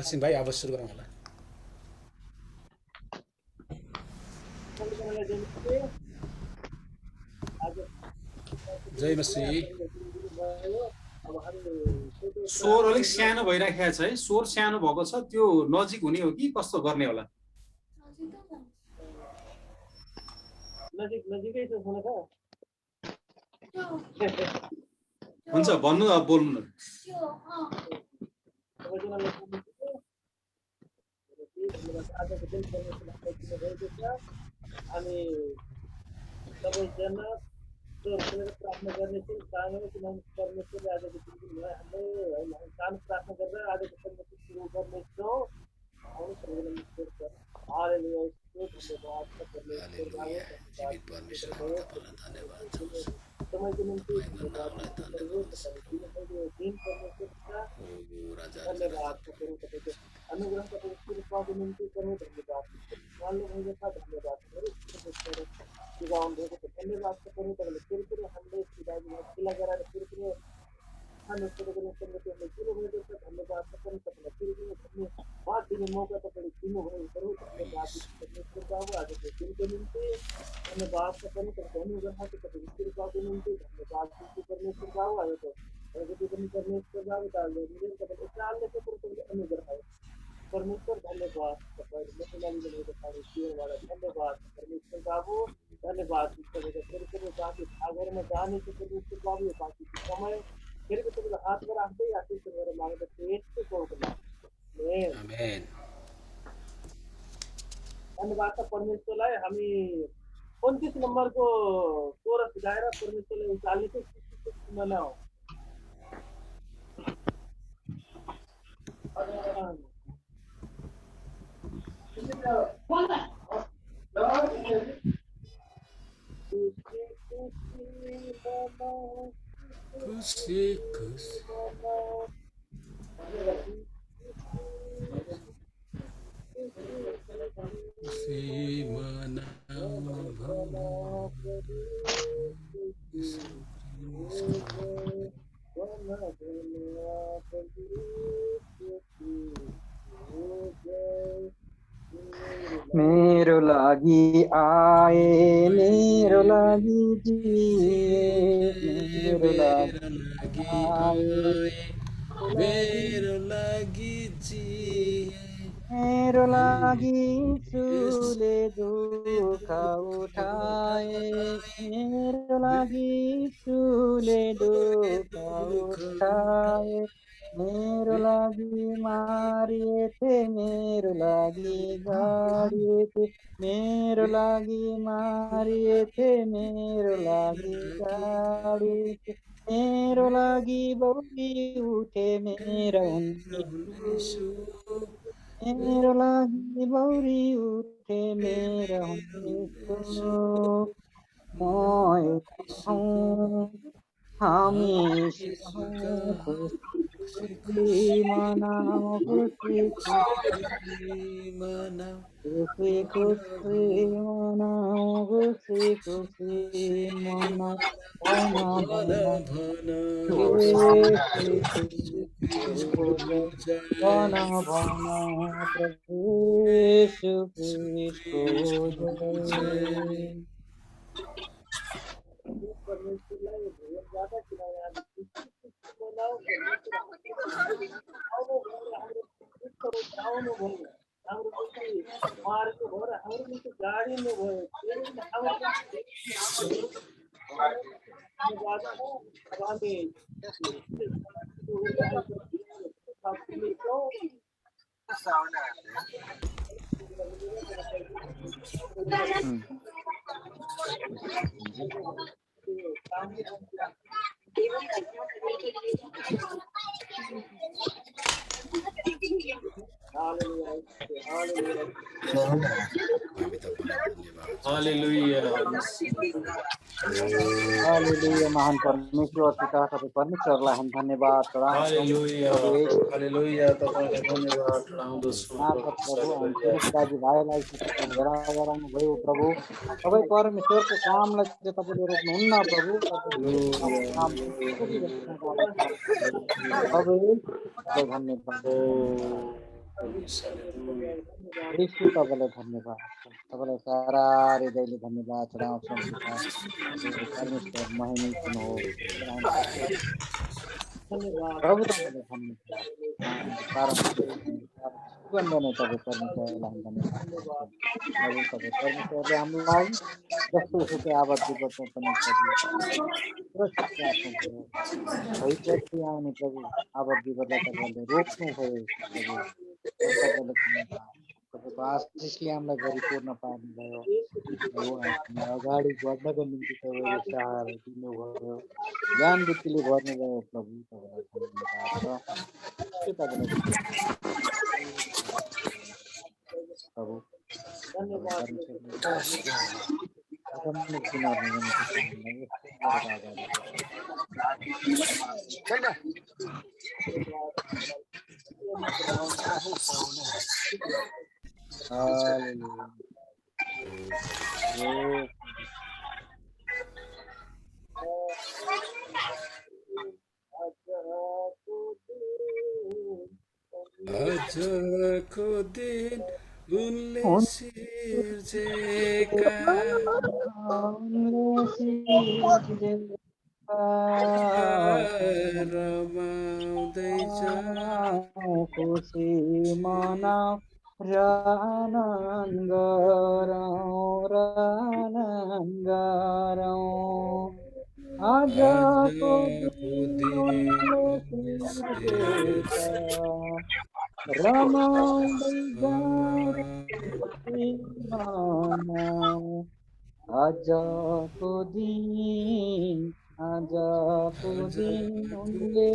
सिंह भाइ अब सुरु गरौँ होला। जय मसी। स्वर अलिक सानो भइराखेको छ है, स्वर सानो भएको छ, त्यो नजिक हुने हो कि कस्तो गर्ने होला? नजिकै छ सुन त। हुन्छ भन्नु अब बोल्नु न। आजको दिन परमेश्वरले दिनुभएको छ। हामी सबैजना प्रार्थना गर्नेछौँ। किनभने परमेश्वरले आजको दिन दिनुभयो हामीलाई होइन, सानो प्रार्थना गरेर आजको परमेश्वर सुरु गर्नेछौँ। हालेलुया, धन्यवाद जीवित परमेश्वर तपाईँलाई धन्यवाद छ। समयको निम्ति धन्यवाद दिन परमेश्वरका धन्यवाद तपाईँको अनुग्रह तपाईँको कृपाको निम्ति पनि धन्यवाद मान्नुभएको छ। धन्यवाद सिकाउनु भएको छ। धन्यवाद पनि तपाईँले फेरि पनि हामीले सिला गराएर फेरि पनि दिनुभएको छ। धन्यवाद पनि तपाईँलाई फेरि पनि धन्यवाद दिने मौका तपाईँले दिनुभएको धन्यवाद परमेश्वर बाबु आजको दिनको निम्ति धन्यवाद पनि तपाईँको अनुग्रहको तपाईँको कृपाको निम्ति धन्यवाद परमेश्वर बाबु आजको पनि परमेश्वर बाबु तपाईँले चालले तपाईँले अनुग्रह परमेश्वर धन्यवाद तपाईँहरू जीवनबाट धन्यवाद परमेश्वर बाबु धन्यवाद तपाईँको फेरि पनि बाँकी भागहरूमा जाने परमेश्वर बाबु यो बाँकी समय फेरि पनि तपाईँले हातमा राख्दै आशिष गरेर माग्दा आमेन। धन्यवाद छ परमेश्वरलाई। हामी 29 नम्बरको कोरस गाएर परमेश्वरलाई उचाल्ने मनाऊ। खुसी खुसी मेरो लागि आए, मेरो लागि जिए, मेरो लागि आए, मेरो लागि जिए, मेरो लागि यीशुले दुःख उठाए, मेरो लागि यीशुले दुःख उठाए, मेरो लागि मारिए थे, मेरो लागि गाडिए थे, मेरो लागि मारिए थे, मेरो लागि गाडिए थे, मेरो लागि बौली उठे मेरा मेरो लागि बौरी उठे मेरा हामी खुसी मनाऊ, खुसी खुसी मनाऊ, खुसी खुसी मनाऊ, भन प्रभु यीशु ख्रीष्टको जय। हालेलुया। महान परमेश्वर पिता तपाईँ परमेश्वरलाई हामी धन्यवाद चढाउँछौँ। दाजुभाइलाई भेला गराउनु भयो प्रभु। तपाईँ परमेश्वरको कामलाई चाहिँ तपाईँले रोक्नुहुन्न प्रभु। धन्यवाद। यीशु तपाईँलाई धन्यवाद छ। तपाईँलाई सारा हृदयले धन्यवाद चढाउँछौँ पिता। हजुर परमेश्वर महिमित हुनुहोस्। प्रभु तपाईँलाई धन्यवाद। कारण जीवनमा नै तपाईँ परमेश्वरलाई हामी धन्यवाद दिन्छौँ। प्रभु तपाईँ परमेश्वरले हामीलाई जस्तोसुकै आवाज विपदमा पनि प्रभु सुरक्षित राख्नुभयो। भइपछि आउने प्रभु आवाज विपदलाई तपाईँले रोक्नुभयो प्रभु। तपाईँलाई धन्यवाद। तपाईँको आशिषले हामीलाई भरिपूर्ण पार्नुभयो। प्रभु हामीलाई अगाडि बढ्नको निम्ति तपाईँले सहारा दिनुभयो। ज्ञान बुद्धिले भर्नुभयो प्रभु। तपाईँलाई धन्यवाद छ। तपाईँलाई प्रभु आगामी दिनहरूमा पनि हामीलाई यस्तो गरेर अगाडि आजको दिन उनले सिर्जेका रमाउँदै खुसी मनाऊ र आनन्द गरौँ आजको रमाउँदै मनाऊ आजको दिन उनले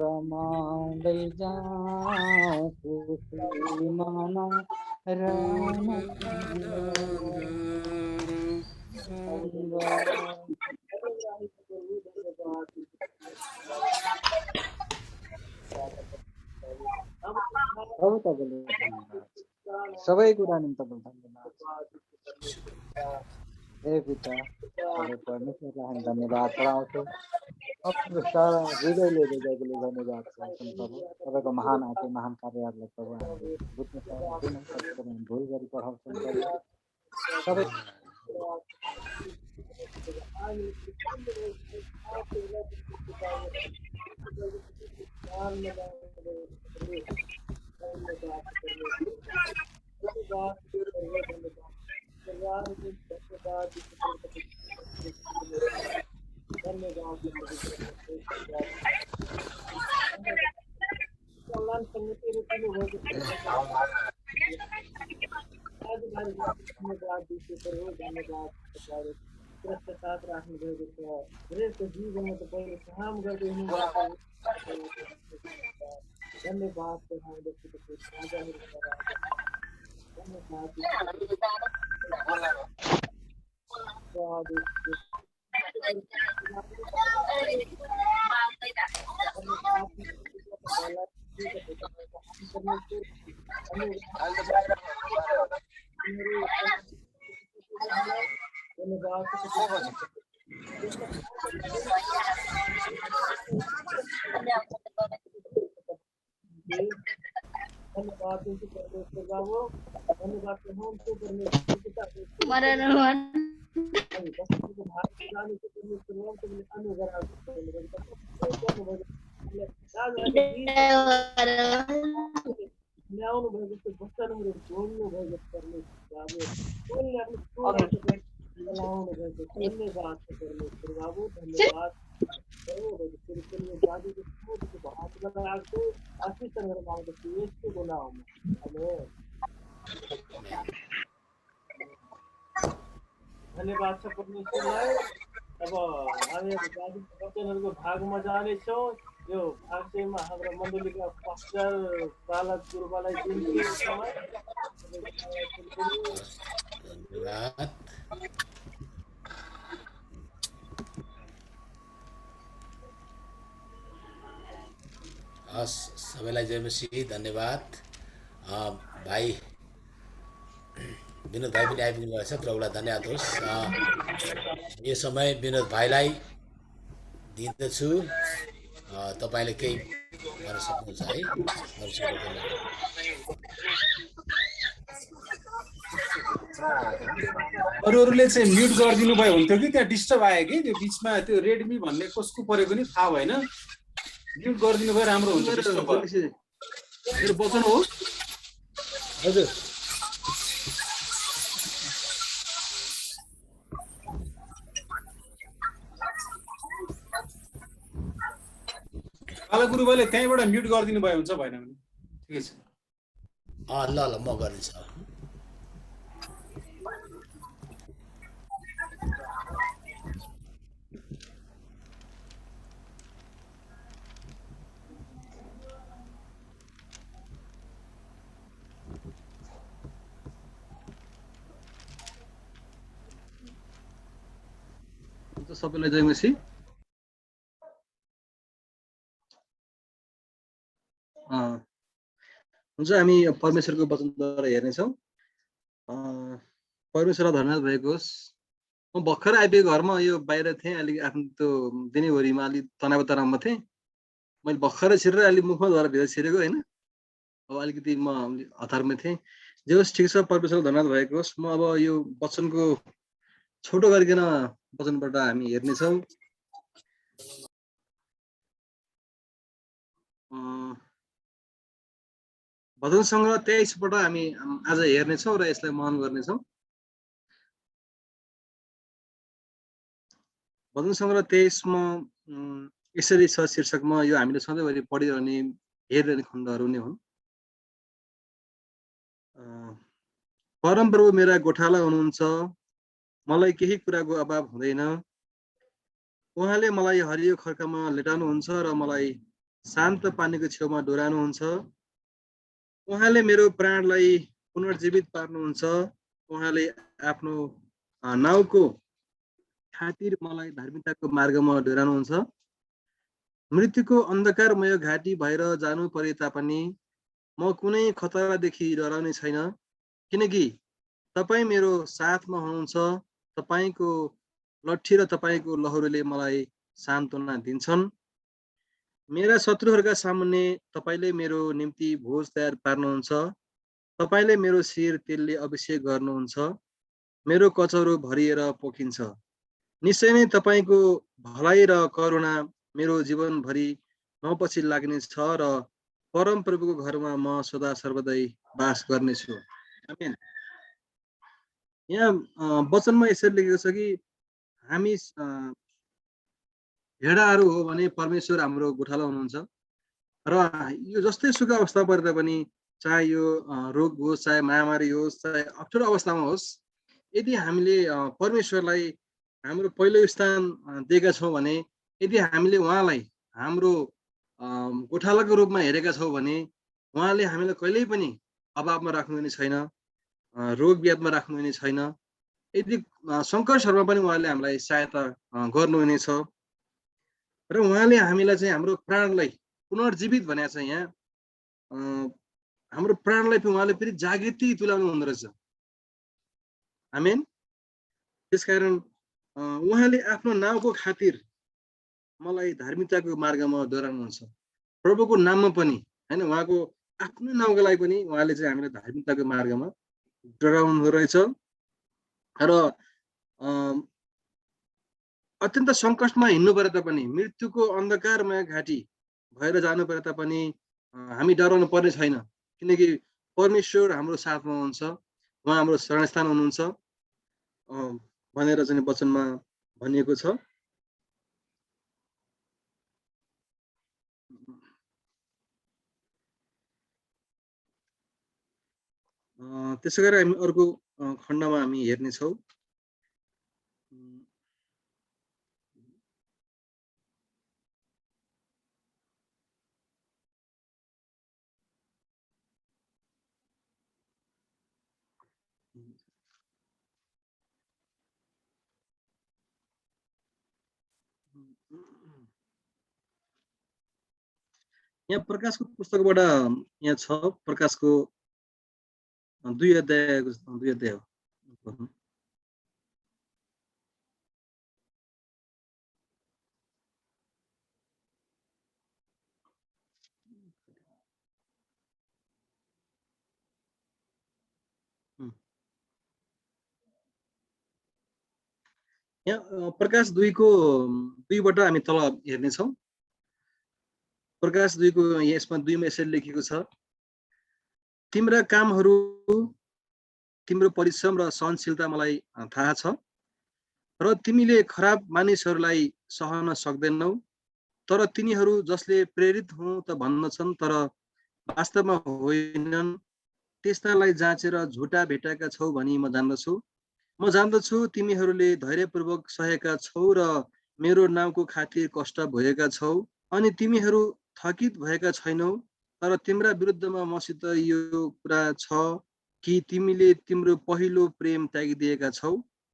रमाउँदै जाऊ खुसी मनाऊ प्रभु तपाईँले धन्यवाद सबै कुरा निम्ति तपाईँलाई धन्यवाद हे पिता तपाईँ परमेश्वरलाई हामी धन्यवाद चढाउँछौँ आफ्नो सारा हृदयले धन्यवाद चढाउँछौँ प्रभु तपाईँको महान आज्ञा महान कार्यहरूलाई प्रभु हामीले बुझ्न सक्दैनौँ हामी भुल गरी पठाउँछौँ प्रभु सबै साथ राख्नु भएको छ हरेकको जीवनमा तपाईँले काम गर्दै हुनुहुन्छ धन्यवाद ल्याउनु भएको त्यो वचनहरू जोड्नु भएको लाउनु भएको धन्यवाद परमेश्वर बाबु धन्यवाद धन्यवाद छ परमेश्वरलाई अब हामी वचनहरूको भागमा जानेछौँ यो भाग चाहिँमा हाम्रा मण्डलीका पास्टर बालक गुरुबालाई दिन्छु समय हस् सबैलाई जय मसीह धन्यवाद भाइ विनोद भाइ पनि आइपुग्नु भएको छ प्रभुलाई धन्यवाद होस् यो समय विनोद भाइलाई दिँदछु। तपाईँले केही गर्न सक्नुहुन्छ है अरूसित बोल्न? अरूहरूले चाहिँ म्युट गरिदिनु भयो हुन्थ्यो कि त्यहाँ डिस्टर्ब आयो कि त्यो बिचमा त्यो रेडमी भन्ने कसको परेको नि थाहा भएन। म्युट गरिदिनु भयो राम्रो हुन्छ डिस्टर्ब भयो। मेरो वचन हो हजुर बाला गुरुबाले त्यहीँबाट म्युट गरिदिनु भयो हुन्छ भएन भने ठिकै छ। ल ल म गरिदिन्छु। सबैलाई जय मसीह। हुन्छ हामी परमेश्वरको वचनद्वारा हेर्नेछौँ। परमेश्वरलाई धन्यवाद भएको होस्। म भर्खर आइपुगेको घरमा यो बाहिर थिएँ, अलिक आफ्नो त्यो दिनैभरिमा अलिक तनावमा थिएँ। मैले भर्खरै छिरेर अलिक मुखमा धरेर भित्र छिरेको होइन। अब अलिकति म हतारमा थिएँ। जे होस् ठिक छ, परमेश्वरलाई धन्यवाद भएको होस्। म अब यो वचनको छोटो गरिकन वचनबाट हामी हेर्नेछौँ। भजन सङ्ग्रह 23बाट हामी आज हेर्नेछौँ र यसलाई मनन गर्नेछौँ। भजन सङ्ग्रह 23मा यसरी छ शीर्षकमा, यो हामीले सधैँभरि पढिरहने हेरिरहने खण्डहरू नै हुन्। परमप्रभु मेरा गोठाला हुनुहुन्छ, मलाई केही कुराको अभाव हुँदैन। उहाँले मलाई हरियो खर्कामा लेटाउनुहुन्छ र मलाई शान्त पानीको छेउमा डोराउनुहुन्छ। उहाँले मेरो प्राणलाई पुनर्जीवित पार्नुहुन्छ। उहाँले आफ्नो नाउँको खातिर मलाई धार्मिकताको मार्गमा डोराउनुहुन्छ। मृत्युको अन्धकारमय घाटी भएर जानु परे तापनि म कुनै खतरादेखि डराउने छैन, किनकि तपाईँ मेरो साथमा हुनुहुन्छ। तपाईँको लट्ठी र तपाईँको लहरोले मलाई सान्त्वना दिन्छन्। मेरा शत्रुहरूका सामुन्ने तपाईँले मेरो निम्ति भोज तयार पार्नुहुन्छ। तपाईँले मेरो शिर तेलले अभिषेक गर्नुहुन्छ। मेरो कचौरो भरिएर पोखिन्छ। निश्चय नै तपाईँको भलाइ र करुणा मेरो जीवनभरि म पछि लाग्नेछ र परमप्रभुको घरमा म सदा सर्वदै बास गर्नेछु। आमेन। यहाँ वचनमा यसरी लेखेको छ कि हामी भेडाहरू हो भने परमेश्वर हाम्रो गोठाला हुनुहुन्छ। र यो जस्तै सुख अवस्था पर्दा पनि, चाहे यो रोग होस्, चाहे महामारी होस्, चाहे अप्ठ्यारो अवस्थामा होस्, यदि हामीले परमेश्वरलाई हाम्रो पहिलो स्थान दिएका छौँ भने, यदि हामीले उहाँलाई हाम्रो गोठालाको रूपमा हेरेका छौँ भने, उहाँले हामीलाई कहिल्यै पनि अभावमा राख्नुहुने छैन, रोग व्याधमा राख्नुहुने छैन। यदि सङ्कटहरूमा पनि उहाँले हामीलाई सहायता गर्नुहुनेछ र उहाँले हामीलाई चाहिँ हाम्रो प्राणलाई पुनर्जीवित भनेको छ। यहाँ हाम्रो प्राणलाई उहाँले फेरि जागृति तुल्याउनु हुँदो रहेछ। आमेन। त्यसकारण उहाँले आफ्नो नाउँको खातिर मलाई धार्मिकताको मार्गमा डोराउनुहुन्छ। प्रभुको नाममा पनि होइन, उहाँको आफ्नो नाउँको लागि पनि उहाँले चाहिँ हामीलाई धार्मिकताको मार्गमा डोराउनु रहेछ। र अत्यन्त सङ्कटमा हिँड्नु परे तापनि, मृत्युको अन्धकारमय घाटी भएर जानु परे तापनि हामी डराउनु पर्ने छैन, किनकि परमेश्वर हाम्रो साथमा हुनुहुन्छ। उहाँ हाम्रो शरणस्थान हुनुहुन्छ भनेर चाहिँ वचनमा भनिएको छ। त्यसै गरी हामी अर्को खण्डमा हामी हेर्नेछौँ। यहाँ प्रकाशको पुस्तकबाट यहाँ छ, प्रकाशको 2 अध्याय हो। यहाँ प्रकाश 2 को 2 बाट हामी तल हेर्नेछौँ। प्रकाश 2 को यसमा 2 मा यसरी लेखेको छ, तिम्रा कामहरू, तिम्रो परिश्रम र सहनशीलता मलाई थाहा छ, र तिमीले खराब मानिसहरूलाई सहन सक्दैनौ, तर तिनीहरू जसले प्रेरित हुँ त भन्दछन् तर वास्तवमा होइनन्, त्यस्तालाई जाँचेर झुटा भेटेका छौ भनी म जान्दछु। म जान्दछु तिमीहरूले धैर्यपूर्वक सहेका छौ र मेरो नामको खातिर कष्ट भोगेका छौ, अनि तिमीहरू थकित भएका छैनौ, तर तिम्रा विरुद्धमा मसित यो कुरा छ कि तिमीले तिम्रो पहिलो प्रेम त्यागिदिएका छौ।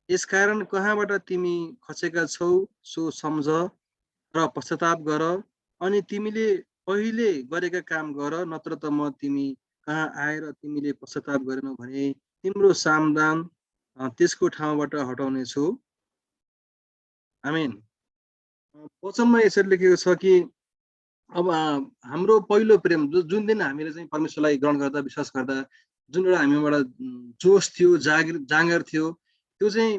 यसकारण कहाँबाट तिमी खसेका छौ सो सम्झ र पश्चाताप गर, अनि तिमीले पहिले गरेका काम गर, नत्र त म तिमी कहाँ आएर तिमीले पश्चाताप गरेनौ भने तिम्रो सामदान त्यसको ठाउँबाट हटाउने छु। आमेन। वचनमा यसरी लेखेको छ कि अब हाम्रो पहिलो प्रेम जुन दिन हामीले चाहिँ परमेश्वरलाई ग्रहण गर्दा विश्वास गर्दा जुन एउटा हामीबाट जोश थियो, जाँगर थियो, त्यो चाहिँ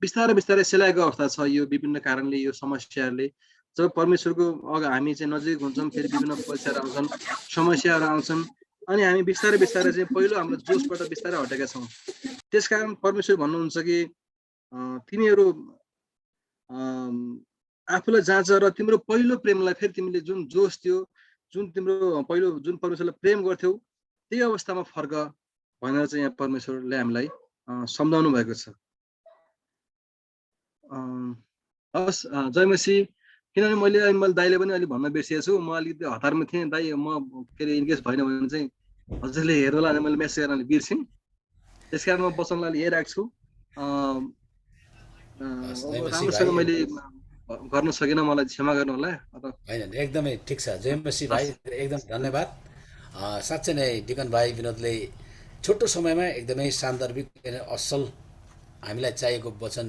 बिस्तारै बिस्तारै सेलाएको अवस्था छ। यो विभिन्न कारणले, यो समस्याहरूले जब परमेश्वरको हामी चाहिँ नजिक हुन्छौँ, फेरि विभिन्न परीक्षाहरू आउँछन्, समस्याहरू आउँछन्, अनि हामी बिस्तारै बिस्तारै चाहिँ पहिलो हाम्रो जोसबाट बिस्तारै हटेका छौँ। त्यसकारण परमेश्वर भन्नुहुन्छ कि तिमीहरू आफूलाई जाँच र तिम्रो पहिलो प्रेमलाई फेरि तिमीले जुन जोस थियो, जुन तिम्रो पहिलो जुन परमेश्वरलाई प्रेम गर्थ्यौ, त्यही अवस्थामा फर्क भनेर चाहिँ यहाँ परमेश्वरले हामीलाई सम्झाउनु भएको छ। हस्, जय मसीह। किनभने मैले दाइले पनि अलिक भन्न बिर्सिएको छु, म अलिकति हतारमा थिएँ दाइ, म के अरे इनकेस भएन भने चाहिँ हजुरले हेर्नुला मैले मेसेज गर्न बिर्सिएँ, त्यसकारण म वचनलाई अलि हेरिरहेको छु। राम्रोसँग मैले गर्न सकेन, मलाई क्षमा गर्नु होला। होइन, एकदमै ठिक छ। जय मसीह भाइ, एकदम धन्यवाद। साँच्चै नै डिकन भाइ विनोदले छोटो समयमा एकदमै सान्दर्भिक असल हामीलाई चाहिएको वचन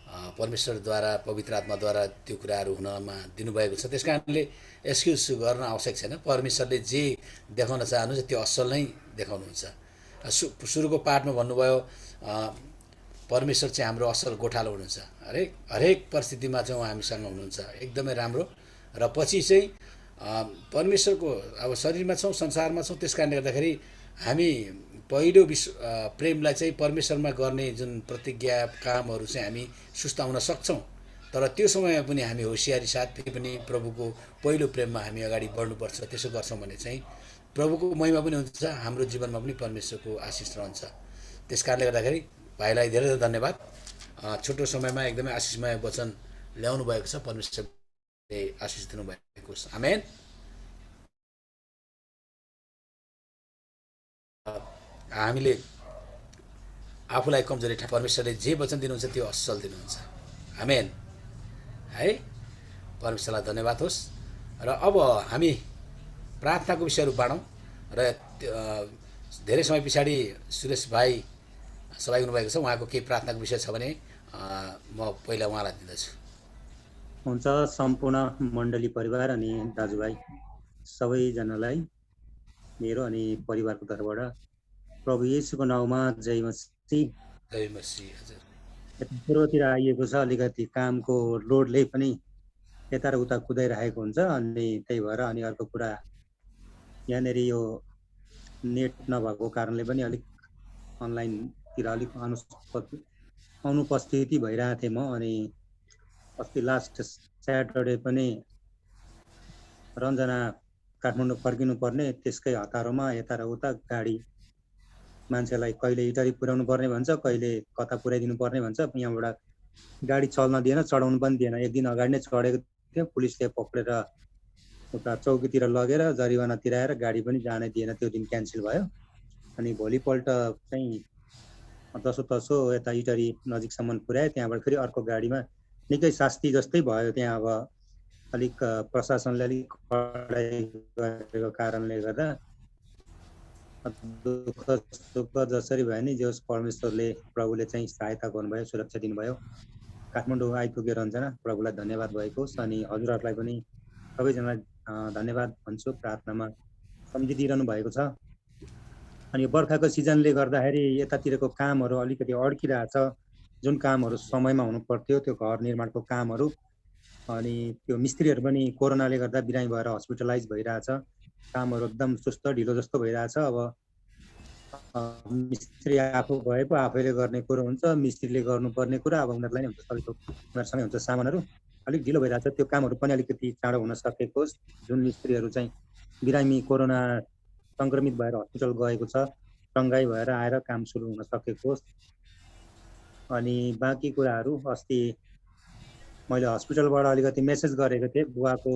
परमेश्वरद्वारा, पवित्र आत्माद्वारा त्यो कुराहरू हुनमा दिनुभएको छ। त्यस कारणले एक्सक्युज गर्न आवश्यक छैन। परमेश्वरले जे देखाउन चाहनुहुन्छ त्यो असल नै देखाउनुहुन्छ। सुरुको पाठमा भन्नुभयो परमेश्वर चाहिँ हाम्रो असल गोठालो हुनुहुन्छ, हरेक परिस्थितिमा चाहिँ उहाँ हामीसँग हुनुहुन्छ, एकदमै राम्रो। र पछि चाहिँ परमेश्वरको अब शरीरमा छौँ, संसारमा छौँ, त्यस कारणले गर्दाखेरि हामी पहिलो प्रेमलाई चाहिँ परमेश्वरमा गर्ने जुन प्रतिज्ञा कामहरू चाहिँ हामी सुस्ताउन सक्छौँ, तर त्यो समयमा पनि हामी होसियारी साथ फेरि पनि प्रभुको पहिलो प्रेममा हामी अगाडि बढ्नुपर्छ। त्यसो गर्छौँ भने चाहिँ प्रभुको महिमा पनि हुन्छ, हाम्रो जीवनमा पनि परमेश्वरको आशिष रहन्छ। त्यस कारणले गर्दाखेरि भाइलाई धेरै धेरै धन्यवाद। छोटो समयमा एकदमै आशिषमय वचन ल्याउनु भएको छ। परमेश्वरले आशिष दिनुभएको छ। आमेन। हामीले आफूलाई कमजोरी परमेश्वरले जे वचन दिनुहुन्छ त्यो असल दिनुहुन्छ। आमेन है। परमेश्वरलाई धन्यवाद होस्। र अब हामी प्रार्थनाको विषयहरू बाँडौँ। र धेरै समय पछाडि सुरेश भाइ सभाइ हुनुभएको छ, उहाँको केही प्रार्थनाको विषय छ भने म पहिला उहाँलाई दिँदछु। हुन्छ। सम्पूर्ण मण्डली परिवार अनि दाजुभाइ सबैजनालाई मेरो अनि परिवारको तर्फबाट प्रभु येशूको नाउँमा जय मसीह। जय मसीह। हजुर, पूर्वतिर आइएको छ, अलिकति कामको लोडले पनि यता र उता कुदाइरहेको हुन्छ, अनि त्यही भएर। अनि अर्को कुरा, यहाँनिर यो नेट नभएको कारणले पनि अलिक अनलाइनतिर अलिक अनुपस्थिति भइरहेको थिएँ म। अनि अस्ति लास्ट स्याटरडे पनि रञ्जना काठमाडौँ फर्किनु पर्ने, त्यसकै हतारोमा यता र उता गाडी मान्छेलाई कहिले इटरी पुर्याउनु पर्ने भन्छ, कहिले कता पुर्याइदिनु पर्ने भन्छ। यहाँबाट गाडी चल्न दिएन, चढाउनु पनि दिएन। एक दिन अगाडि नै चढेको थियो, पुलिसले पक्रेर उता चौकीतिर लगेर जरिवाना तिराएर गाडी पनि जानै दिएन। त्यो दिन क्यान्सल भयो। अनि भोलिपल्ट चाहिँ जसोतसो यता इटरी नजिकसम्म पुर्यायो, त्यहाँबाट फेरि अर्को गाडीमा निकै शास्ति जस्तै भयो। त्यहाँ अब अलिक प्रशासनले अलिक कडाइ गरेको कारणले गर्दा दुःख सुख जसरी भयो नि, जस परमेश्वरले प्रभुले चाहिँ सहायता गर्नुभयो, सुरक्षा दिनुभयो। काठमाडौँ आइपुग्यो रञ्जना, प्रभुलाई धन्यवाद भएको होस्। अनि हजुरहरूलाई पनि सबैजनालाई धन्यवाद भन्छु, प्रार्थनामा सम्झिदिइरहनु भएको छ। अनि यो बर्खाको सिजनले गर्दाखेरि यतातिरको कामहरू अलिकति अड्किरहेछ, जुन कामहरू समयमा हुनु पर्थ्यो त्यो घर निर्माणको कामहरू, अनि त्यो मिस्त्रीहरू पनि कोरोनाले गर्दा बिरामी भएर हस्पिटलाइज भइरहेछ, कामहरू एकदम सुस्त ढिलो जस्तो भइरहेछ। अब मिस्त्री आफू भए पो आफैले गर्ने कुरो हुन्छ, मिस्त्रीले गर्नुपर्ने कुरा अब उनीहरूलाई नै हुन्छ, सबैको उनीहरूसँगै हुन्छ सामानहरू, अलिक ढिलो भइरहेछ। त्यो कामहरू पनि अलिकति चाँडो हुन सकेको, जुन मिस्त्रीहरू चाहिँ बिरामी कोरोना सङ्क्रमित भएर हस्पिटल गएको छ, टङ्गाई भएर आएर काम सुरु हुन सकेको। अनि बाँकी कुराहरू अस्ति मैले हस्पिटलबाट अलिकति मेसेज गरेको थिएँ, बुवाको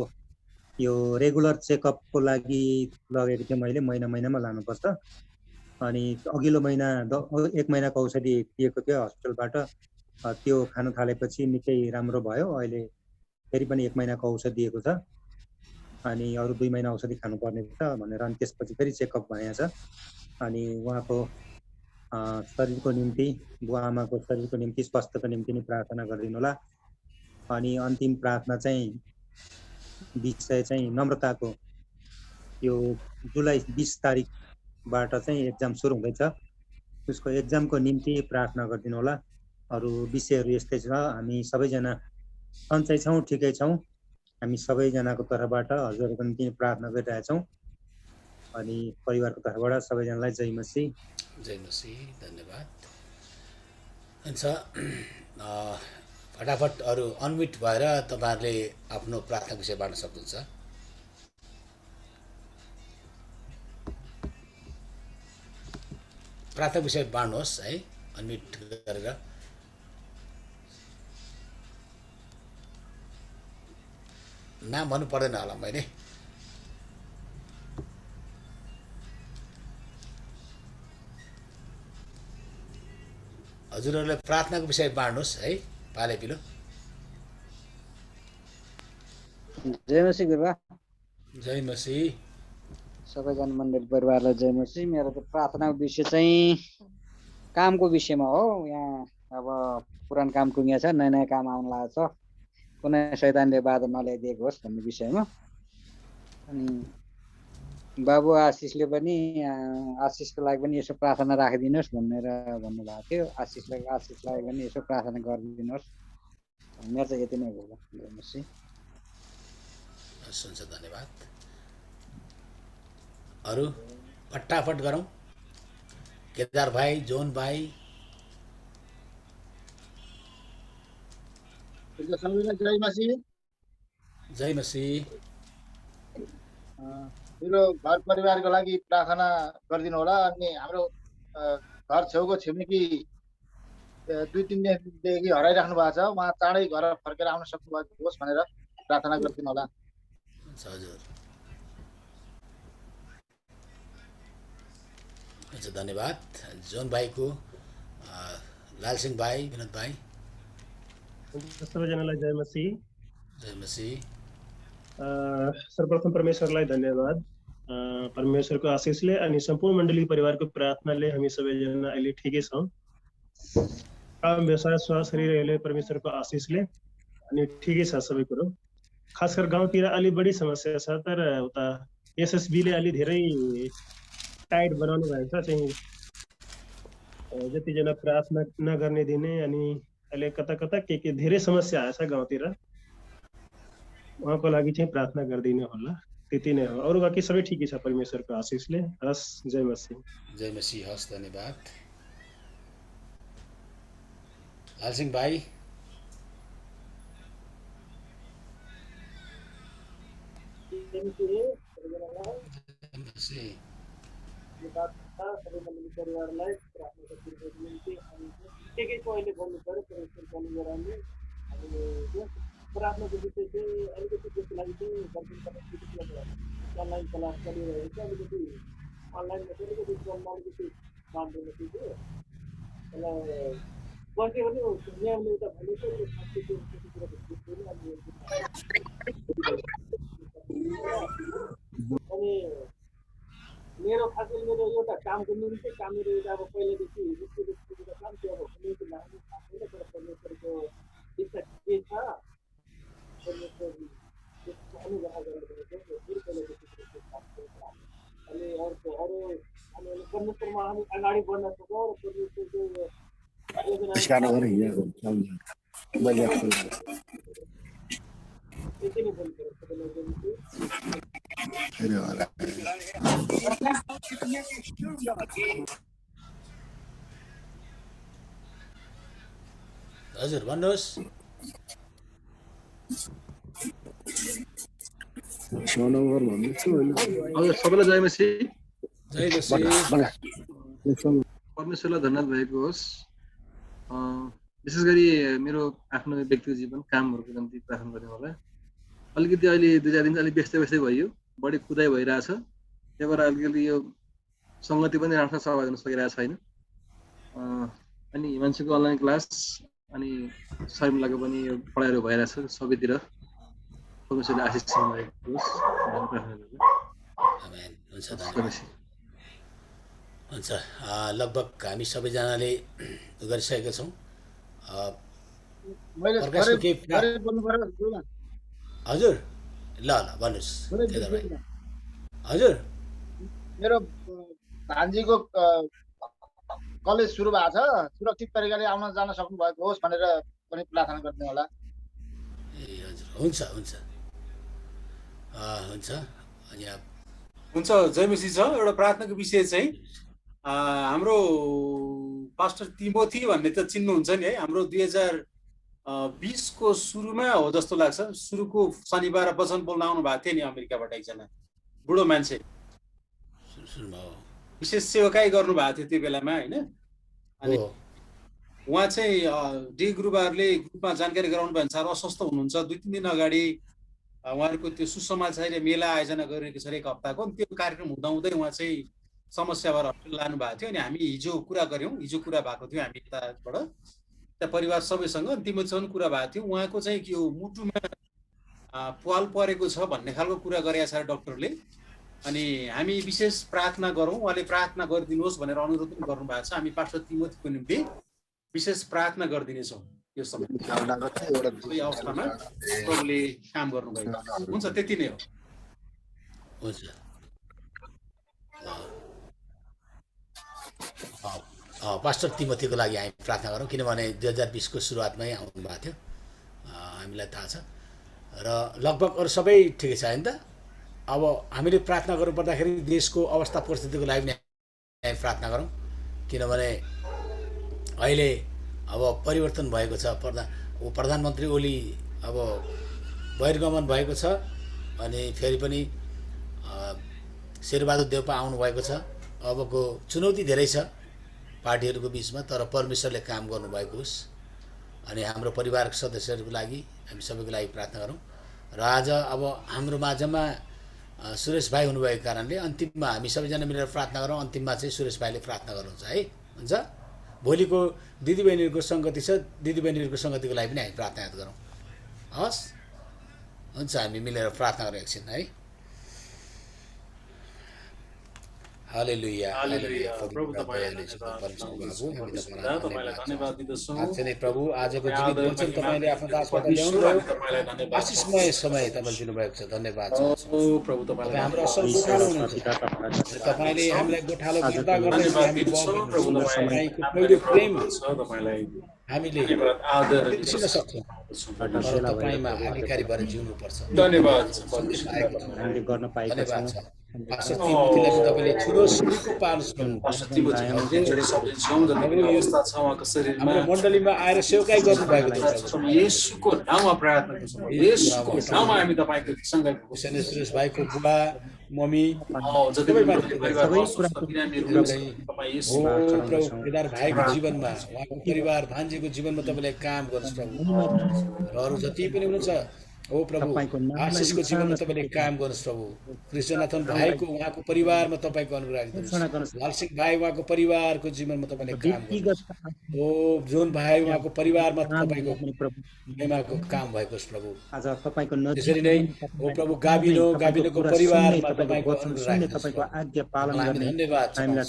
यो रेगुलर चेकअपको लागि लगेको थिएँ मैले, महिनामा लानुपर्छ। अनि अघिल्लो महिना 1 महिनाको औषधि दिएको थियो हस्पिटलबाट, त्यो खान थालेपछि निकै राम्रो भयो। अहिले फेरि पनि 1 महिनाको औषधि दिएको छ, अनि अरू 2 महिना औषधि खानुपर्ने छ भनेर, अनि त्यसपछि फेरि चेकअप भएछ। अनि उहाँको शरीरको निम्ति, बुवा आमाको शरीरको निम्ति, स्वास्थ्यको निम्ति नै प्रार्थना गरिदिनु होला। अनि अन्तिम प्रार्थना चाहिँ विषय चाहिँ नम्रताको, यो जुलाई 20 तारिकबाट चाहिँ एक्जाम सुरु हुँदैछ, उसको एक्जामको निम्ति प्रार्थना गरिदिनु होला। अरू विषयहरू यस्तै छ। हामी सबैजना सन्चै छौँ, ठिकै छौँ। हामी सबैजनाको तर्फबाट हजुरहरूको निम्ति प्रार्थना गरिरहेछौँ। अनि परिवारको तर्फबाट सबैजनालाई जय मसीह। जय मसीह, धन्यवाद। हुन्छ, फटाफट अरू अनम्युट भएर तपाईँहरूले आफ्नो प्रार्थना विषय बाँड्न सक्नुहुन्छ। प्रार्थना विषय बाँड्नुहोस् है, अनम्युट गरेर। नाम भन्नु पर्दैन होला मैले। हजुरहरूले प्रार्थनाको विषय बाँड्नुहोस् है, पाले पिलो। जय मसीह गुरुबा। जय मसीह। सबैजना मण्डली परिवारलाई जय मसीह। मेरो त प्रार्थनाको विषय चाहिँ कामको विषयमा हो। यहाँ अब पुरानो काम टुङ्गिया छ, नयाँ नयाँ काम आउन लागेको छ, कुनै शैतानले बाधा नल्याइदिएको होस् भन्ने विषयमा। अनि बाबु आशिषले पनि आशिषको लागि पनि यसो प्रार्थना राखिदिनुहोस् भनेर भन्नुभएको थियो। आशिषलाई पनि यसो प्रार्थना गरिदिनुहोस्। मेरो चाहिँ यति नै हो। हुन्छ, धन्यवाद। अरू फटाफट गरौँ। केदार भाइ, जोन भाइ। जय मसीह। जय मसीह। मेरो घर परिवारको लागि प्रार्थना गरिदिनु होला। अनि हाम्रो घर छेउको छिमेकी 2-3 दिनदेखि हराइराख्नु भएको छ, उहाँ चाँडै घर फर्केर आउन सक्नुभएको होस् भनेर प्रार्थना गरिदिनु होला। हजुर, हुन्छ, धन्यवाद। जोन भाइको, लालसिंह भाइ, विनोद भाइ। सबैजनालाई जय मसीह। जय मसीह। सर्वप्रथम परमेश्वरलाई धन्यवाद। परमेश्वरको आशिषले अनि सम्पूर्ण मण्डली परिवारको प्रार्थनाले हामी सबैजना अहिले ठिकै छौँ। काम व्यवसाय स्वास्थ्य शरीरले परमेश्वरको आशिषले अनि ठिकै छ सबै कुरो। खास गरी गाउँतिर अलि बढी समस्या छ, तर उता एसएसबीले अलि धेरै टाइट बनाउनु भएको छ चाहिँ, जतिजना प्रार्थना नगर्ने दिने, अनि अहिले कता कता के धेरै समस्या आएछ गाउँतिर, उहाँको लागि चाहिँ प्रार्थना गरिदिनु होला। त्यति नै हो, अरू बाँकी सबै ठिकै छ परमेश्वरको आशिषले। हस्, जय मसीह। जय मसीह। हस्, धन्यवाद। लालसिंह भाइ। परिवारलाई प्रार्थना गरिदिनुको निम्ति के अहिले बोल्नु पर्यो परमेश्वर बोल्नु गराउने। अनि प्रार्थनाको विषय चाहिँ अलिकति त्यसको लागि चाहिँ अनलाइन क्लास चलिरहेको छ। अलिकति अनलाइनमा चाहिँ अलिकति अलिकति मान्दैन थियो कि यसलाई बस्यो भने नियमले उता भनेको अनि मेरो खास गरी मेरो एउटा कामको निम्ति काम मेरो एउटा अब पहिलेदेखि काम थियो, अब निम्ति लाग्नु छैन, तर परमेश्वरको इच्छा के छ, परमेश्वर अनुग्रह गरेर बाटोमा हामी अगाडि बढ्न सकौँ र परमेश्वरको योजना यति नै बोल्छु सबैलाई बोल्छु हजुर भन्नुहोस्। हजुर सबैलाई जय मसी। जय मसी। परमेश्वरलाई धन्यवाद भएको होस्। विशेष गरी मेरो आफ्नो व्यक्तिगत जीवन कामहरूको निम्ति प्रार्थना गर्ने होला। अलिकति अहिले 2-4 दिन अलिक व्यस्तै भइयो, बढी कुदाइ भइरहेछ, त्यही भएर अलिकति यो सङ्गति पनि राम्रोसँग सहभागी हुन सकिरहेको छैन। अनि हिमांशुको अनलाइन क्लास अनि शर्मिलाको पनि यो पढाइहरू भइरहेछ सबैतिर। परमेश्वरले आशिष दिनुभएको होस्। आमेन। हुन्छ धन्यवाद। हुन्छ लगभग हामी सबैजनाले गरिसकेका छौँ। हजुर ल भन्नुहोस्। हजुर मेरो भान्जीको कलेज सुरु भएको छ, सुरक्षित तरिकाले आउन जान सक्नु भएको होस् भनेर पनि प्रार्थना गर्नु होला। ए हजुर हुन्छ हुन्छ हुन्छ। अनि हुन्छ जय मसी छ। एउटा प्रार्थनाको विषय चाहिँ हाम्रो पास्टर तिमोथी भन्ने त चिन्नुहुन्छ नि है। हाम्रो 2020 को सुरुमा हो जस्तो लाग्छ, सुरुको शनिबार वचन बोल्न आउनु भएको थियो नि अमेरिकाबाट एकजना बुढो मान्छे, विशेष सेवकाई गर्नु भएको थियो त्यो बेलामा होइन। अनि उहाँ चाहिँ डी गुरुबाहरूले ग्रुपमा जानकारी गराउनु भयो अनुसार अस्वस्थ हुनुहुन्छ। 2-3 दिन अगाडि उहाँहरूको त्यो सुसमाचार मेला आयोजना गरिएको छ 1 हप्ताको। त्यो कार्यक्रम हुँदाहुँदै उहाँ चाहिँ समस्या भएर हस्पिटल लानु भएको थियो। अनि हामी हिजो कुरा गऱ्यौँ, हिजो कुरा भएको थियो हामी यताबाट त्यहाँ परिवार सबैसँग, तिमीसँग कुरा भएको थियो। उहाँको चाहिँ के हो मुटुमा पाल परेको छ भन्ने खालको कुरा गरेका छ डक्टरले। अनि हामी विशेष प्रार्थना गरौँ, उहाँले प्रार्थना गरिदिनुहोस् भनेर अनुरोध पनि गर्नुभएको छ। हामी पास्टर तिमोथीको निम्ति विशेष प्रार्थना गरिदिनेछौँ। यो समय अवस्थामा प्रभुले काम गर्नुभएको हुन्छ। त्यति नै हो। हुन्छ। पास्टर तिमोथीको लागि हामी प्रार्थना गरौँ, किनभने 2020 को सुरुवातमै आउनुभएको थियो, हामीलाई थाहा छ। र लगभग अरू सबै ठिकै छ होइन त। अब हामीले प्रार्थना गर्नुपर्दाखेरि देशको अवस्था परिस्थितिको लागि नै हामी प्रार्थना गरौँ, किनभने अहिले अब परिवर्तन भएको छ। प्रधानमन्त्री ओली अब बहिर्गमन भएको छ। अनि फेरि पनि शेरबहादुर देउपा आउनुभएको छ। अबको चुनौती धेरै छ पार्टीहरूको बिचमा, तर परमेश्वरले काम गर्नुभएको होस्। अनि हाम्रो परिवारको सदस्यहरूको लागि हामी सबैको लागि प्रार्थना गरौँ। र आज अब हाम्रो माझमा सुरेश भाइ हुनुभएको कारणले अन्तिममा हामी सबैजना मिलेर प्रार्थना गरौँ। अन्तिममा चाहिँ सुरेश भाइले प्रार्थना गर्नुहुन्छ है। हुन्छ। भोलिको दिदीबहिनीहरूको सङ्गति छ, दिदीबहिनीहरूको सङ्गतिको लागि पनि हामी प्रार्थना गरौँ। हस् हुन्छ, हामी मिलेर प्रार्थना गरौँ एकछिन है। हालेलुया हालेलुया। प्रभु तपाईलाई धन्यवाद दिदछौँ। प्रभु आजको जीवित वचन तपाईले आफ्नो दासबाट ल्याउनुभयो। आशिषमय समय तपाईले दिनुभएको छ, धन्यवाद छ। प्रभु तपाईलाई हाम्रो असल गोठालो हुनुहुन्छ। तपाईले हामीलाई गोठालो फिर्ता गर्दै हामी तपाईँको पहिलो प्रेम हामीले बिर्सिन सक्छौँ, तर तपाईँमा आज्ञाकारी भएर जिउनुपर्छ। धन्यवाद गर्न पाएका छौँ। पास्टर तिमोथीलाई पनि तपाईँले ठुलो सुखको पार्नुहोस् प्रभु। हाम्रो मण्डलीमा आएर सेवकाई गर्नुभएको छ। येशूको नाममा प्रार्थना गर्छौँ। येशूको नाममा हामी तपाईँको सँगै सुरेश भाइको बुबा मम्मी केदार भाइको जीवनमा, उहाँको परिवार भान्जीको जीवनमा तपाईँले काम गर्नुहोस् प्रभु। र अरू जति पनि हुनुहुन्छ हो प्रभु, आशिषको जीवनमा तपाईँले काम गर्नुहोस् प्रभु। कृष्णनाथन भाइको उहाँको परिवारमा तपाईँको अनुग्रह दिनुहोस्। लालसिंह भाइ उहाँको परिवारको जीवनमा तपाईँले काम गर्नुहोस्। ओ जोन भाइ उहाँको परिवारमा तपाईँको महिमाको काम भएको होस् प्रभु। त्यसरी नै ओ प्रभु गाबिनोको परिवारमा तपाईँको अनुग्रह धन्यवाद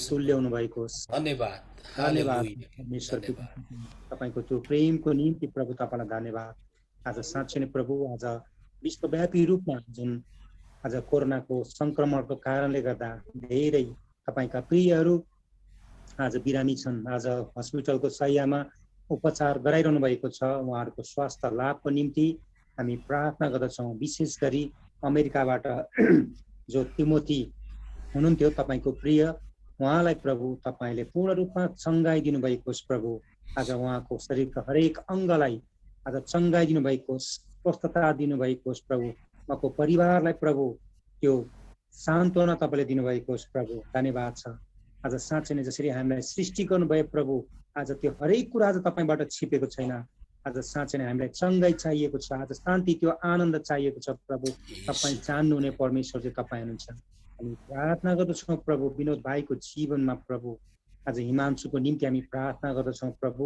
तुल्याउनु भएको होस्। धन्यवाद धन्यवाद परमेश्वर पिता, तपाईँको त्यो प्रेमको निम्ति प्रभु तपाईँलाई धन्यवाद। आज साँच्चै नै प्रभु, आज विश्वव्यापी रूपमा जुन आज कोरोनाको संक्रमणको कारणले गर्दा धेरै तपाईँका प्रियहरू आज बिरामी छन्, आज हस्पिटलको शैय्यामा उपचार गराइरहनु भएको छ। उहाँहरूको स्वास्थ्य लाभको निम्ति हामी प्रार्थना गर्दछौँ। विशेष गरी अमेरिकाबाट जो तिमोथी हुनुहुन्थ्यो तपाईँको प्रिय, उहाँलाई प्रभु तपाईँले पूर्ण रूपमा चङ्गाइदिनु भएको होस् प्रभु। आज उहाँको शरीरका हरेक अङ्गलाई आज चङ्गाइदिनु भएको होस्, स्वस्थता दिनुभएको होस् प्रभु। उहाँको परिवारलाई प्रभु त्यो सान्त्वना तपाईँले दिनुभएको होस् प्रभु। धन्यवाद छ। आज साँच्चै नै जसरी हामीलाई सृष्टि गर्नुभयो प्रभु, आज त्यो हरेक कुरा आज तपाईँबाट छिपेको छैन। आज साँच्चै नै हामीलाई चङ्गाइ चाहिएको छ, आज शान्ति, त्यो आनन्द चाहिएको छ प्रभु। तपाईँ जान्नुहुने परमेश्वर चाहिँ तपाईँ हुनुहुन्छ। हामी प्रार्थना गर्दछौँ प्रभु विनोद भाइको जीवनमा प्रभु। आज हिमांशुको निम्ति हामी प्रार्थना गर्दछौँ प्रभु।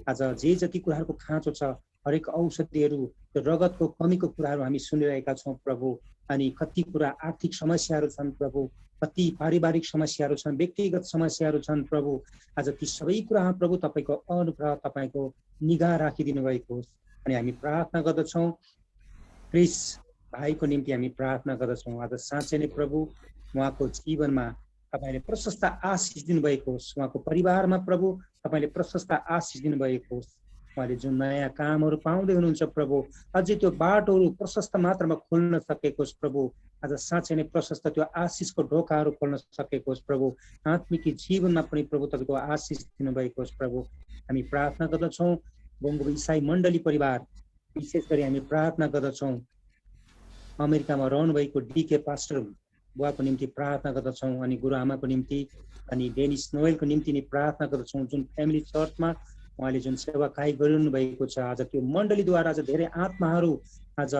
आज जे जति कुराहरूको खाँचो छ, हरेक औषधिहरू, त्यो रगतको कमीको कुराहरू हामी सुनिरहेका छौँ प्रभु। अनि कति कुरा आर्थिक समस्याहरू छन् प्रभु, कति पारिवारिक समस्याहरू छन्, व्यक्तिगत समस्याहरू छन् प्रभु। आज ती सबै कुरामा प्रभु तपाईँको अनुग्रह, तपाईँको निगाह राखिदिनु भएको होस्। अनि हामी प्रार्थना गर्दछौँ क्रिस भाइको निम्ति हामी प्रार्थना गर्दछौँ। आज साँच्चै नै प्रभु उहाँको जीवनमा तपाईँले प्रशस्त आशिष दिनुभएको होस्। उहाँको परिवारमा प्रभु तपाईँले प्रशस्त आशिष दिनुभएको होस्। उहाँले जुन नयाँ कामहरू पाउँदै हुनुहुन्छ प्रभु, अझै त्यो बाटोहरू प्रशस्त मात्रामा खोल्न सकेको होस् प्रभु। आज साँच्चै नै प्रशस्त त्यो आशिषको ढोकाहरू खोल्न सकेको होस् प्रभु। आत्मिक जीवनमा पनि प्रभु तपाईँको आशिष दिनुभएको होस् प्रभु। हामी प्रार्थना गर्दछौँ बोङ्गो इसाई मण्डली परिवार, विशेष गरी हामी प्रार्थना गर्दछौँ अमेरिकामा रहनुभएको डीके पास्टर बुवाको निम्ति प्रार्थना गर्दछौँ। अनि गुरुआमाको निम्ति अनि डेनिस नोएलको निम्ति नै प्रार्थना गर्दछौँ। जुन फ्यामिली चर्चमा उहाँले जुन सेवाकाई गरिरहनु भएको छ, आज त्यो मण्डलीद्वारा आज धेरै आत्माहरू आज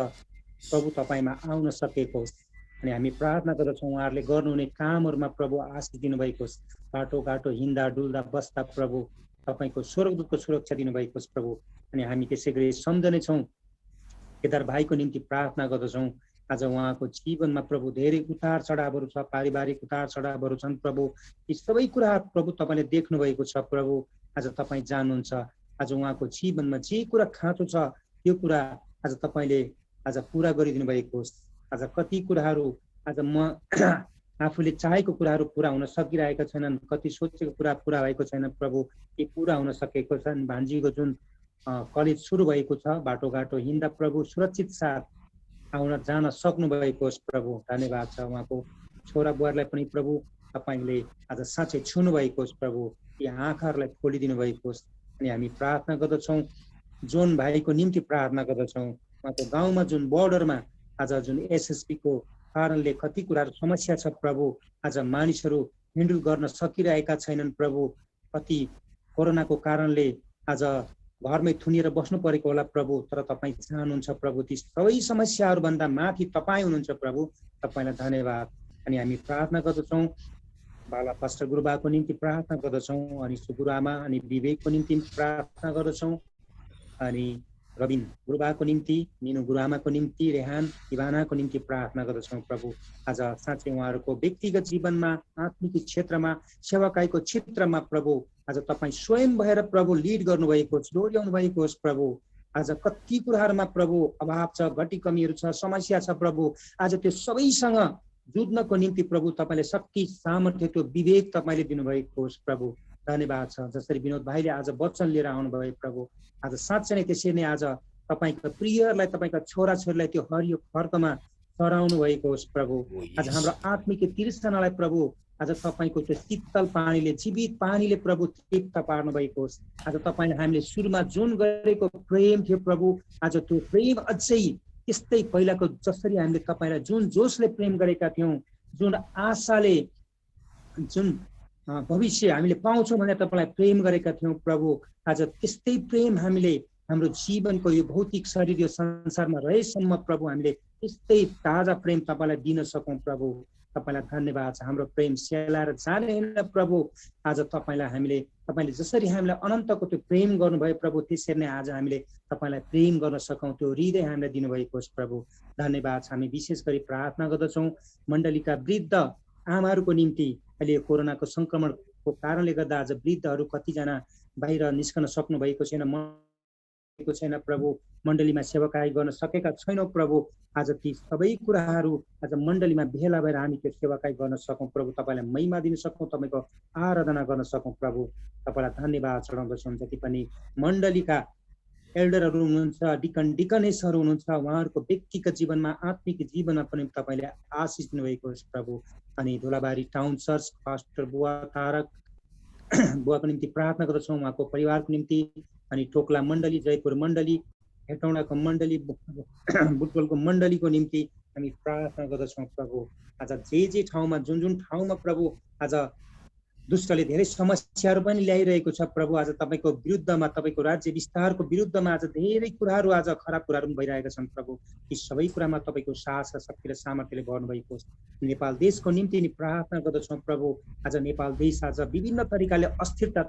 प्रभु तपाईँमा आउन सकेको होस्। अनि हामी प्रार्थना गर्दछौँ उहाँहरूले गर्नुहुने कामहरूमा प्रभु आशिष दिनुभएको होस्। बाटोघाटो हिँड्दा डुल्दा बस्दा प्रभु तपाईँको स्वर्गदूतको सुरक्षा दिनुभएको होस् प्रभु। अनि हामी त्यसै गरी सम्झनेछौँ केदार भाइको निम्ति प्रार्थना गर्दछौँ। आज उहाँको जीवनमा प्रभु धेरै उतार चढावहरू छ, पारिवारिक उतार चढावहरू छन् प्रभु। यी सबै कुरा प्रभु तपाईँले देख्नु भएको छ प्रभु। आज तपाईँ जान्नुहुन्छ। आज उहाँको जीवनमा जे कुरा खाँचो छ त्यो कुरा आज तपाईँले आज पुरा गरिदिनु भएको होस्। आज कति कुराहरू आज म आफूले चाहेको कुराहरू पुरा हुन सकिरहेका छैनन्, कति सोचेको कुरा पुरा भएको छैन प्रभु, ती पुरा हुन सकेको छन्। भान्जीको जुन कलेज सुरु भएको छ, बाटोघाटो हिँड्दा प्रभु सुरक्षित साथ आउन जान सक्नु भएको होस् प्रभु। धन्यवाद छ। उहाँको छोरा बुहारीलाई पनि प्रभु तपाईँले आज साँच्चै छुनु भएको होस् प्रभु। ती आँखाहरूलाई खोलिदिनु भएको होस्। अनि हामी प्रार्थना गर्दछौँ जोन भाइको निम्ति प्रार्थना गर्दछौँ। उहाँको गाउँमा जुन बोर्डरमा आज जुन एसएसपीको कारणले कति कुराहरू समस्या छ प्रभु, आज मानिसहरू हिँडुल गर्न सकिरहेका छैनन् प्रभु। कति कोरोनाको कारणले आज घरमै थुनिएर बस्नु परेको होला प्रभु, तर तपाईँ चाहनुहुन्छ प्रभु ती सबै समस्याहरूभन्दा माथि तपाईँ हुनुहुन्छ प्रभु। तपाईँलाई धन्यवाद। अनि हामी प्रार्थना गर्दछौँ बाला पास्टर गुरुबाको निम्ति प्रार्थना गर्दछौँ। अनि सुगुरुआमा अनि विवेकको निम्ति प्रार्थना गर्दछौँ। अनि रबिन गुरुबाको निम्ति, मिनु गुरुआमाको निम्ति, रेहान इभानाको निम्ति प्रार्थना गर्दछौँ प्रभु। आज साँच्चै उहाँहरूको व्यक्तिगत जीवनमा, आत्मिक क्षेत्रमा, सेवाकाईको क्षेत्रमा प्रभु आज तपाईँ स्वयं भएर प्रभु लिड गर्नुभएको होस्, डोर्याउनु भएको होस् प्रभु। आज कति कुराहरूमा प्रभु अभाव छ, घटी कमीहरू छ, समस्या छ प्रभु। आज त्यो सबैसँग जुझ्नको निम्ति प्रभु तपाईँले शक्ति, सामर्थ्य, त्यो विवेक तपाईँले दिनुभएको होस् प्रभु। धन्यवाद छ। जसरी विनोद भाइले आज वचन लिएर आउनुभयो प्रभु, आज साँच्चै नै त्यसरी नै आज तपाईँका प्रियहरूलाई, तपाईँका छोराछोरीलाई त्यो हरियो खर्कमा चढाउनु भएको होस् प्रभु। आज हाम्रो आत्मिक तृष्णालाई प्रभु आज तपाईँको त्यो शीतल पानीले, जीवित पानीले प्रभु तृप्त पार्नु भएको होस्। आज तपाईँले हामीले सुरुमा जुन गरेको प्रेम थियो प्रभु, आज त्यो प्रेम अझै त्यस्तै पहिलाको जसरी हामीले तपाईँलाई जुन जोसले प्रेम गरेका थियौँ, जुन आशाले, जुन भविष्य हामीले पाउँछौँ भनेर तपाईँलाई प्रेम गरेका थियौँ प्रभु, आज त्यस्तै प्रेम हामीले हाम्रो जीवनको यो भौतिक शरीर यो संसारमा रहेसम्म प्रभु हामीले त्यस्तै ताजा प्रेम तपाईँलाई दिन सकौँ प्रभु। तपाईँलाई धन्यवाद छ। हाम्रो प्रेम सेलाएर जाने होइन प्रभु। आज तपाईँले जसरी हामीलाई अनन्तको त्यो प्रेम गर्नुभयो प्रभु, त्यसरी नै आज हामीले तपाईँलाई प्रेम गर्न सकौँ, त्यो हृदय हामीलाई दिनुभएको होस् प्रभु। धन्यवाद छ। हामी विशेष गरी प्रार्थना गर्दछौँ मण्डलीका वृद्ध आमाहरूको निम्ति। अहिले कोरोनाको सङ्क्रमणको कारणले गर्दा आज वृद्धहरू कतिजना बाहिर निस्कन सक्नु भएको छैन, भएको छैन प्रभु, मण्डलीमा सेवाकाई गर्न सकेका छैनौँ प्रभु। आज ती सबै कुराहरू आज मण्डलीमा भेला भएर हामी त्यो सेवाकाई गर्न सकौँ प्रभु, तपाईँलाई महिमा दिन सकौँ, तपाईँको आराधना गर्न सकौँ प्रभु। तपाईँलाई धन्यवाद चढाउँदछौँ। जति पनि मण्डलीका एल्डरहरू हुनुहुन्छ, डिकनेसहरू हुनुहुन्छ, उहाँहरूको व्यक्तिगत जीवनमा आत्मिक जीवनमा पनि तपाईँले आशिष दिनुभएको होस् प्रभु। अनि धुलाबारी टाउन चर्च पास्टर बुवा तारक बुवाको निम्ति प्रार्थना गर्दछौँ, उहाँको परिवारको निम्ति। अनि टोक्ला मण्डली, जयपुर मण्डली, हेटौँडाको मण्डली, बुटवलको मण्डलीको निम्ति हामी प्रार्थना गर्दछौँ प्रभु। आज जे ठाउँमा जुन ठाउँमा प्रभु आज दुष्टले धेरै समस्याहरू पनि ल्याइरहेको छ प्रभु, आज तपाईँको विरुद्धमा, तपाईँको राज्य विस्तारको विरुद्धमा आज धेरै कुराहरू, आज खराब कुराहरू पनि भइरहेका छन् प्रभु। यी सबै कुरामा तपाईँको साहस र शक्ति र सामर्थ्यले भर्नुभएको होस्। नेपाल देशको निम्ति नि प्रार्थना गर्दछौँ प्रभु। आज नेपाल देश आज विभिन्न तरिकाले अस्थिरता